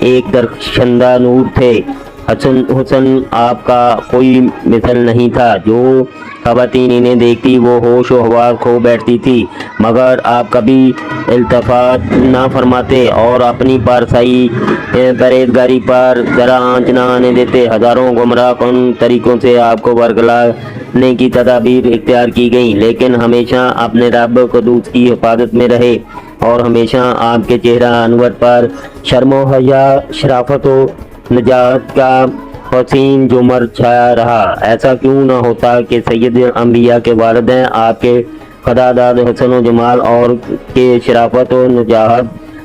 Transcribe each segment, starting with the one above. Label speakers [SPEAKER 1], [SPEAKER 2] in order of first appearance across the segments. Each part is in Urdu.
[SPEAKER 1] ایک درخشندہ نور تھے۔ حسن آپ کا کوئی مثل نہیں تھا۔ جو خواتین انہیں دیکھتی وہ ہوش و حواس کھو بیٹھتی تھی، مگر آپ کبھی التفات نہ فرماتے اور اپنی پارسائی پرہیزگاری پر ذرا آنچ نہ آنے دیتے۔ ہزاروں گمراہ کن طریقوں سے آپ کو ورگلانے کی تدابیر اختیار کی گئیں، لیکن ہمیشہ اپنے رب قدوس کی حفاظت میں رہے، اور ہمیشہ آپ کے چہرہ انور پر شرم و حیا، شرافت و نجات کا حسین جمر چھایا رہا۔ ایسا کیوں نہ ہوتا کہ سید انبیاء کے والد ہیں، آپ کے خداداد حسن و جمال اور کے شرافت و نجات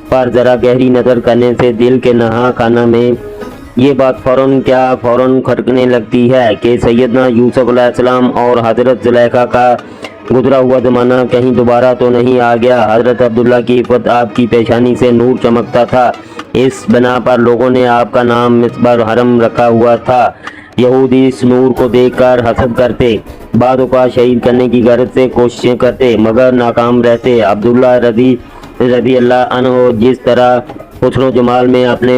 [SPEAKER 1] پر ذرا گہری نظر کرنے سے دل کے نہا خانہ میں یہ بات فوراً کھٹکنے لگتی ہے کہ سیدنا یوسف علیہ السلام اور حضرت زلیخا کا گزرا ہوا زمانہ کہیں دوبارہ تو نہیں آ گیا۔ حضرت عبداللہ کی عفت آپ کی پیشانی سے نور چمکتا تھا، اس بنا پر لوگوں نے آپ کا نام مصباح الحرم رکھا ہوا تھا۔ یہودی اس نور کو دیکھ کر حسد کرتے، بعض اوقات شہید کرنے کی غرض سے کوششیں کرتے، مگر ناکام رہتے۔ عبداللہ رضی اللہ عنہ جس طرح حسن و جمال میں اپنے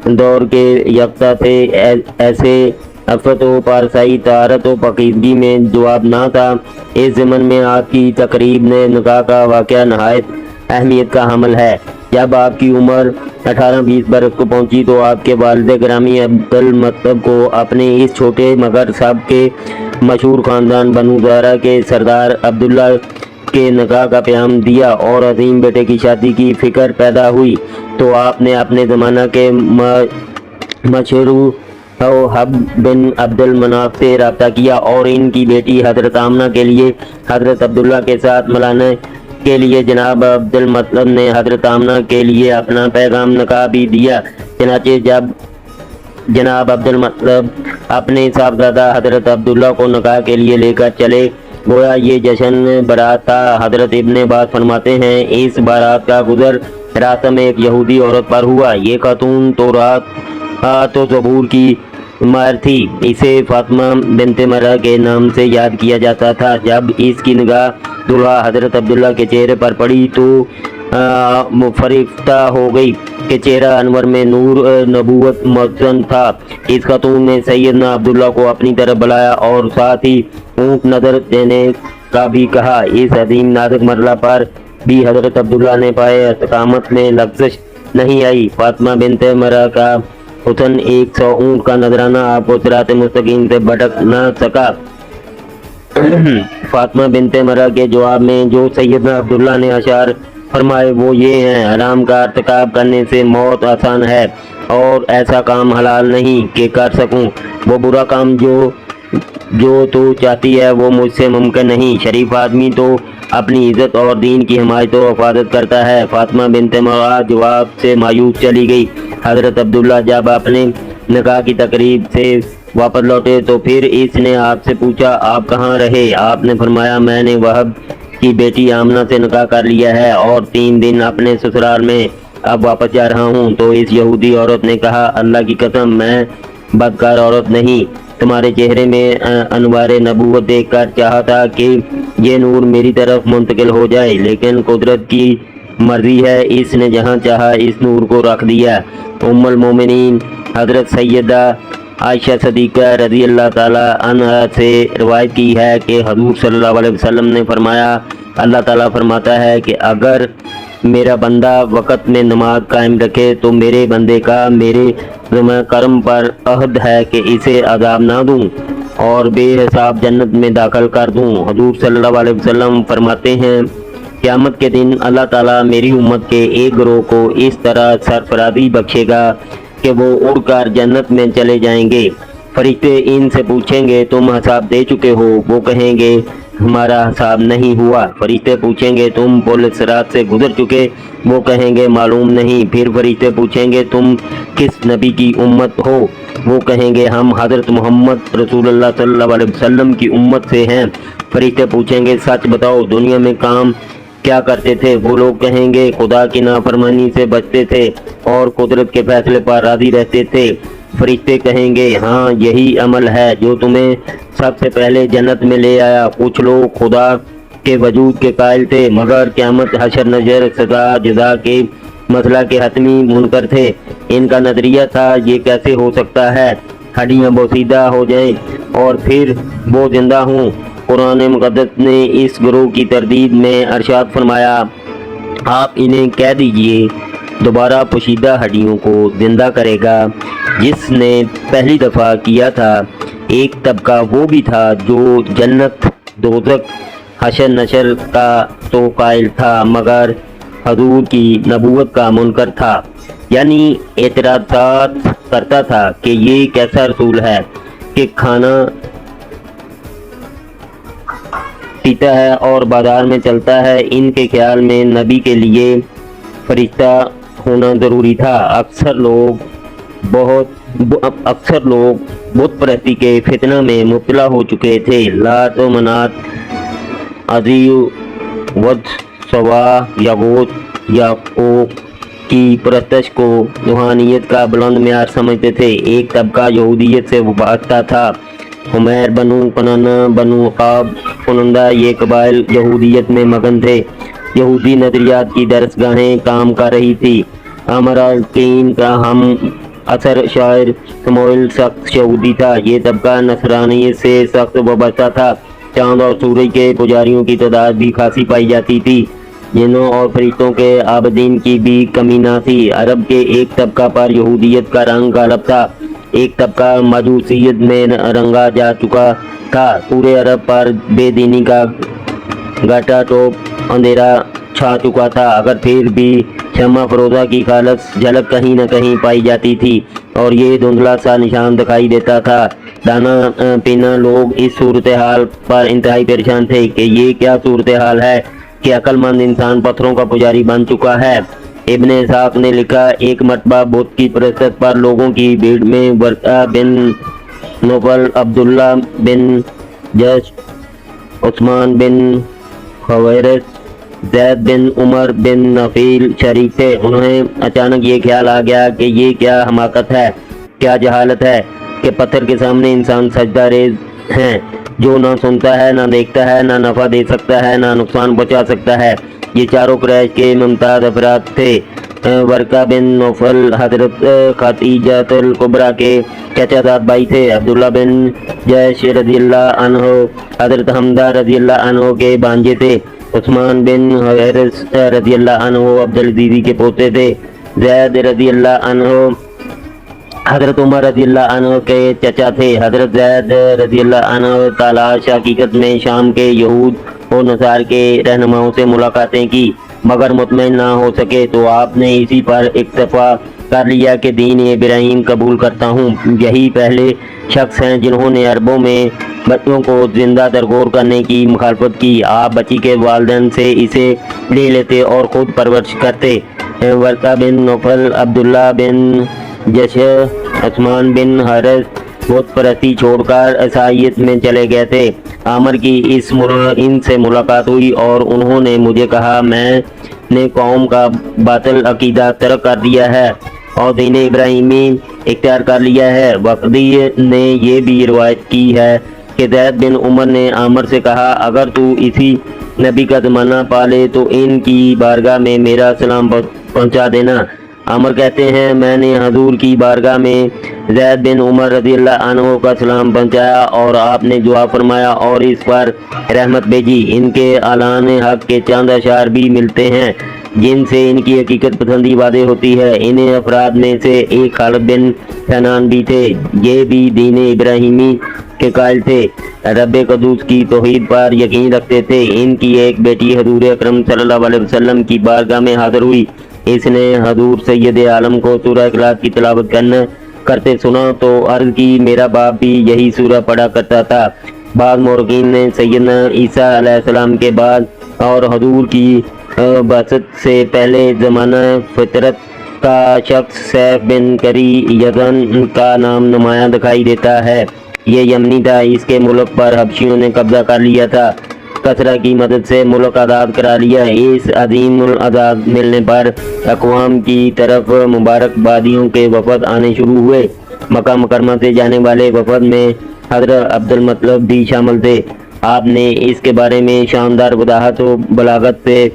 [SPEAKER 1] دور کے یکتا تھے، ایسے عفت و پارسائی، طہارت و پاکیزگی میں جواب نہ تھا۔ اس ضمن میں آپ کی تقریب نے نکاح کا واقعہ نہایت اہمیت کا حامل ہے۔ جب آپ کی عمر 18-20 برس کو پہنچی تو آپ کے والد گرامی عبدالمطلب کو اپنے اس چھوٹے مگر سب کے مشہور خاندان بنو زہرہ کے سردار عبداللہ کے نکاح کا پیام دیا اور عظیم بیٹے کی شادی کی فکر پیدا ہوئی، تو آپ نے اپنے زمانہ کے مشہور حب بن عبد المناف سے رابطہ کیا اور ان کی بیٹی حضرت آمنہ کے لیے حضرت عبداللہ کے ساتھ ملانے کے لیے جناب عبد المطلب نے حضرت آمنہ کے لیے اپنا پیغام نکاح بھی دیا۔ چنانچہ جب جناب عبد المطلب اپنے صاحبزادہ حضرت عبداللہ کو نکاح کے لیے لے کر چلے، گویا یہ جشن بارات تھا۔ حضرت ابن عباس فرماتے ہیں، اس بارات کا گزر راستہ میں ایک یہودی عورت پر ہوا۔ یہ خاتون تو زبور کی ماہر تھی، اسے فاطمہ بنت مرہ کے نام سے یاد کیا جاتا تھا۔ جب اس کی نگاہ دلہا حضرت عبداللہ کے چہرے پر پڑی تو فریفتہ ہو گئی کہ چہرہ انور میں نور نبوت مدفون تھا۔ اس خاتون نے سیدنا عبداللہ کو اپنی طرف بلایا اور ساتھ ہی اونٹ نظر دینے کا بھی کہا۔ اس عظیم نازک مرحلہ پر بھی حضرت عبداللہ نے پائے استقامت میں لغزش نہیں آئی۔ فاطمہ بنت مرہ کا حسن 100 اونٹ کا نذرانہ آپ کو صراط مستقیم سے بھٹک نہ سکا۔ فاطمہ بنت مرہ کے جواب میں جو سیدنا عبداللہ نے اشعار فرمائے وہ یہ ہیں، حرام کا ارتکاب کرنے سے موت آسان ہے اور ایسا کام حلال نہیں کہ کر سکوں، وہ برا کام جو تو چاہتی ہے وہ مجھ سے ممکن نہیں۔ شریف آدمی تو اپنی عزت اور دین کی حمایت و حفاظت کرتا ہے۔ فاطمہ بنت مرہ جواب سے مایوس چلی گئی۔ حضرت عبداللہ جب اپنے نکاح کی تقریب سے واپس لوٹے تو پھر اس نے آپ سے پوچھا، آپ کہاں رہے؟ آپ نے فرمایا، میں نے وہب کی بیٹی آمنہ سے نکاح کر لیا ہے اور 3 دن اپنے سسرال میں اب واپس جا رہا ہوں۔ تو اس یہودی عورت نے کہا، اللہ کی قسم میں بدکار عورت نہیں، تمہارے چہرے میں انوار نبوت دیکھ کر چاہا تھا کہ یہ نور میری طرف منتقل ہو جائے، لیکن قدرت کی مرضی ہے، اس نے جہاں چاہا اس نور کو رکھ دیا۔ ام المومنین حضرت سیدہ عائشہ صدیقہ رضی اللہ تعالیٰ عنہ سے روایت کی ہے کہ حضور صلی اللہ علیہ وسلم نے فرمایا، اللہ تعالیٰ فرماتا ہے کہ اگر میرا بندہ وقت میں نماز قائم رکھے تو میرے بندے کا میرے کرم پر عہد ہے کہ اسے عذاب نہ دوں اور بے حساب جنت میں داخل کر دوں۔ حضور صلی اللہ علیہ وسلم فرماتے ہیں، قیامت کے دن اللہ تعالیٰ میری امت کے ایک گروہ کو اس طرح سرفرازی بخشے گا کہ وہ اڑ کر جنت میں چلے جائیں گے۔ فرشتے ان سے پوچھیں گے، تم حساب دے چکے ہو؟ وہ کہیں گے، ہمارا حساب نہیں ہوا۔ فرشتے پوچھیں گے، تم پل صراط سے گزر چکے؟ وہ کہیں گے، معلوم نہیں۔ پھر فرشتے پوچھیں گے، تم کس نبی کی امت ہو؟ وہ کہیں گے، ہم حضرت محمد رسول اللہ صلی اللہ علیہ وسلم کی امت سے ہیں۔ فرشتے پوچھیں گے، سچ بتاؤ، دنیا میں کام کیا کرتے تھے؟ وہ لوگ کہیں گے، خدا کی نافرمانی سے بچتے تھے اور قدرت کے فیصلے پر راضی رہتے تھے۔ فرشتے کہیں گے، ہاں یہی عمل ہے جو تمہیں سب سے پہلے جنت میں لے آیا۔ کچھ لوگ خدا کے وجود کے قائل تھے مگر قیامت حشر نظر سزا جزا کے مسئلہ کے حتمی منکر تھے۔ ان کا نظریہ تھا یہ کیسے ہو سکتا ہے ہڈیاں بوسیدہ ہو جائیں اور پھر وہ زندہ ہوں۔ قرآن مقدس نے اس گروہ کی تردید میں ارشاد فرمایا، آپ انہیں کہہ دیجئے دوبارہ پوشیدہ ہڈیوں کو زندہ کرے گا جس نے پہلی دفعہ کیا تھا۔ ایک طبقہ وہ بھی تھا جو جنت دوزخ حشر نشر کا تو قائل تھا مگر حضور کی نبوت کا منکر تھا، یعنی اعتراضات کرتا تھا کہ یہ کیسا رسول ہے کہ کھانا پیتا ہے اور بازار میں چلتا ہے۔ ان کے خیال میں نبی کے لیے فرشتہ ہونا ضروری تھا۔ اکثر لوگ بت پرستی کے فتنہ میں مبتلا ہو چکے تھے۔ لات و منات، عزیر، ود، سوا، یغوث، یعوق کی پرستش کو روحانیت کا بلند معیار سمجھتے تھے۔ ایک طبقہ یہودیت سے وابستہ تھا۔ حمیر، بنو کنانہ، بنو عقاب، کنندہ، یہ قبائل یہودیت میں مگن تھے۔ یہودی نظریات کی درس گاہیں کام کر رہی تھی۔ عامر القین کا ہم اثر شاعر سموئیل سخت یہودی تھا۔ یہ طبقہ نصرانیت سے سخت وابستہ تھا۔ چاند اور سورج کے پجاریوں کی تعداد بھی خاصی پائی جاتی تھی۔ جنوں اور فرشتوں کے عابدین کی بھی کمی نہ تھی۔ عرب کے ایک طبقہ پر یہودیت کا رنگ غالب تھا، ایک طبقہ مجوسیت میں رنگا جا چکا تھا۔ پورے عرب پر بے دینی کا گھٹا ٹوپ اندھیرا چھا چکا تھا، اگر پھر بھی شمع فروزہ کی خالص جھلک کہیں نہ کہیں پائی جاتی تھی اور یہ دھندلا سا نشان دکھائی دیتا تھا۔ دانا پینا لوگ اس صورتحال پر انتہائی پریشان تھے کہ یہ کیا صورتحال ہے کہ عقل مند انسان پتھروں کا پجاری بن چکا ہے۔ ابن اسحاق نے لکھا، ایک مرتبہ بت کی پرست پر لوگوں کی بھیڑ میں ورقہ بن نوفل، عبداللہ بن جش، عثمان بن خویرث، زید بن عمر بن نفیل شریک تھے۔ انہیں اچانک یہ خیال آ گیا کہ یہ کیا حماقت ہے، کیا جہالت ہے کہ پتھر کے سامنے انسان سجدہ ریز ہیں، جو نہ سنتا ہے، نہ دیکھتا ہے، نہ نفع دے سکتا ہے، نہ نقصان پہنچا سکتا ہے۔ یہ چاروں قریش کے ممتاز افراد تھے۔ ورقہ بن نوفل حضرت خدیجہ الکبریٰ کے چچا زاد بھائی تھے۔ عبداللہ بن جیش رضی اللہ عنہ حضرت حمزہ رضی اللہ عنہ کے بھانجے تھے۔ عثمان بن حویرث رضی اللہ عنہ عبدالعزیز کے پوتے تھے۔ زید رضی اللہ عنہ حضرت عمر رضی اللہ عنہ کے چچا تھے۔ حضرت زید رضی اللہ عنہ تالاش حقیقت میں شام کے یہود و نصار کے رہنماؤں سے ملاقاتیں کی، مگر مطمئن نہ ہو سکے تو آپ نے اسی پر اکتفا کر لیا کہ دین ابراہیم قبول کرتا ہوں۔ یہی پہلے شخص ہیں جنہوں نے عربوں میں بچوں کو زندہ درگور کرنے کی مخالفت کی۔ آپ بچی کے والدین سے اسے لے لیتے اور خود پرورش کرتے۔ ورقہ بن نوفل، عبداللہ بن جش، عثمان بن حارث بت پرستی چھوڑ کر عیسائیت میں چلے گئے تھے۔ عامر کی ان سے ملاقات ہوئی اور انہوں نے مجھے کہا، میں نے قوم کا باطل عقیدہ ترک کر دیا ہے اور دین ابراہیمی اختیار کر لیا ہے۔ وقدی نے یہ بھی روایت کی ہے کہ زید بن عمر نے عامر سے کہا، اگر تو اسی نبی کا زمانہ پالے تو ان کی بارگاہ میں میرا سلام پہنچا دینا۔ عامر کہتے ہیں، میں نے حضور کی بارگاہ میں زید بن عمر رضی اللہ عنہ کا سلام پہنچایا اور آپ نے دعا فرمایا اور اس پر رحمت بھیجی۔ ان کے اعلان حق کے چند اشعار بھی ملتے ہیں جن سے ان کی حقیقت پسندی واضح ہوتی ہے۔ ان افراد میں سے ایک خالد بن سنان بھی تھے، یہ بھی دین ابراہیمی کے قائل تھے، رب قدوس کی توحید پر یقین رکھتے تھے۔ ان کی ایک بیٹی حضور اکرم صلی اللہ علیہ وسلم کی بارگاہ میں حاضر ہوئی۔ اس نے حضور سید عالم کو سورہ اخلاص کی تلاوت کرتے سنا تو عرض کی، میرا باپ بھی یہی سورہ پڑھا کرتا تھا۔ بعض مورخین نے سیدنا عیسیٰ علیہ السلام کے بعد اور حضور کی بعثت سے پہلے زمانہ فطرت کا شخص سیف بن کری یزن کا نام نمایاں دکھائی دیتا ہے۔ یہ یمنی تھا، اس کے ملک پر حبشیوں نے قبضہ کر لیا تھا، کسرا کی مدد سے ملک آزاد کرا لیا۔ اس عظیم العزاز ملنے پر اقوام کی طرف مبارکبادیوں کے وفد آنے شروع ہوئے۔ مکہ مکرمہ سے جانے والے وفد میں حضرت عبد المطلب بھی شامل تھے۔ آپ نے اس کے بارے میں شاندار وضاحت و بلاغت سے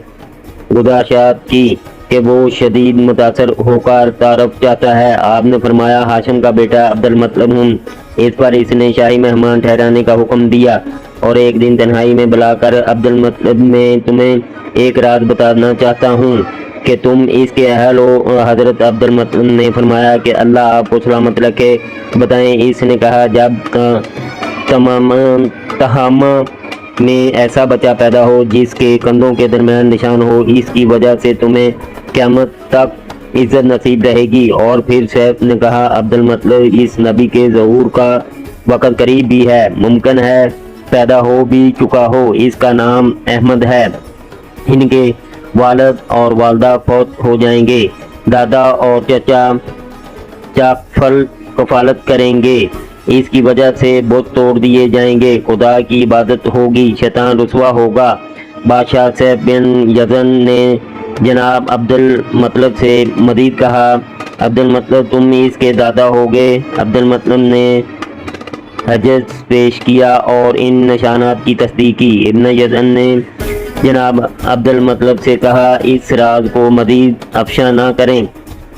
[SPEAKER 1] گزارشات کی۔ کہ وہ شدید متاثر ہو کر تعارف چاہتا ہے۔ آپ نے فرمایا ہاشم کا بیٹا عبد المطلب ہوں۔ اس پر اس نے شاہی مہمان ٹھہرانے کا حکم دیا اور ایک دن تنہائی میں بلا کر عبد المطلب میں تمہیں ایک راز بتانا چاہتا ہوں کہ تم اس کے اہل ہو۔ حضرت عبد المطلب نے فرمایا کہ اللہ آپ کو سلامت رکھے، بتائیں۔ اس نے کہا جب تہامہ میں ایسا بچہ پیدا ہو جس کے کندھوں کے درمیان نشان ہو، اس کی وجہ سے تمہیں قیامت تک عزت نصیب رہے گی۔ اور پھر سیف نے کہا عبد المطلب اس نبی کے ظہور کا وقت قریب بھی ہے، ممکن ہے پیدا ہو بھی چکا ہو۔ اس کا نام احمد ہے۔ ان کے والد اور والدہ فوت ہو جائیں گے، دادا اور چچا کفالت کریں گے، اس کی وجہ سے بت توڑ دیے جائیں گے، خدا کی عبادت ہوگی، شیطان رسوا ہوگا۔ بادشاہ سیف بن یزن نے جناب عبد المطلب سے مزید کہا عبد المطلب تم اس کے دادا ہوگے۔ عبد المطلب نے حجز پیش کیا اور ان نشانات کی تصدیق کی۔ ابن یزن نے جناب عبد المطلب سے کہا اس راز کو مزید افشا نہ کریں،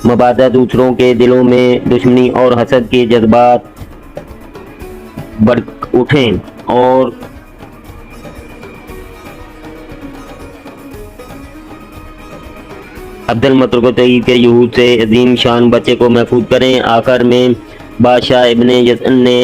[SPEAKER 1] مبادا دوسروں کے دلوں میں دشمنی اور حسد کے جذبات بڑھ اٹھیں اور عبد المطلب کو تحقیق کے یہود سے عظیم شان بچے کو محفوظ کریں۔ آخر میں بادشاہ ابن یزن نے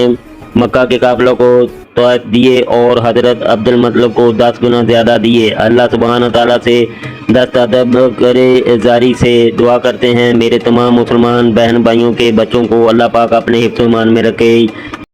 [SPEAKER 1] مکہ کے قافلوں کو طائف دیے اور حضرت عبد المطلب کو 10 گنا زیادہ دیے۔ اللہ سبحانہ تعالیٰ سے دست ادب کرے زاری سے دعا کرتے ہیں میرے تمام مسلمان بہن بھائیوں کے بچوں کو اللہ پاک اپنے حفظ و امان میں رکھے۔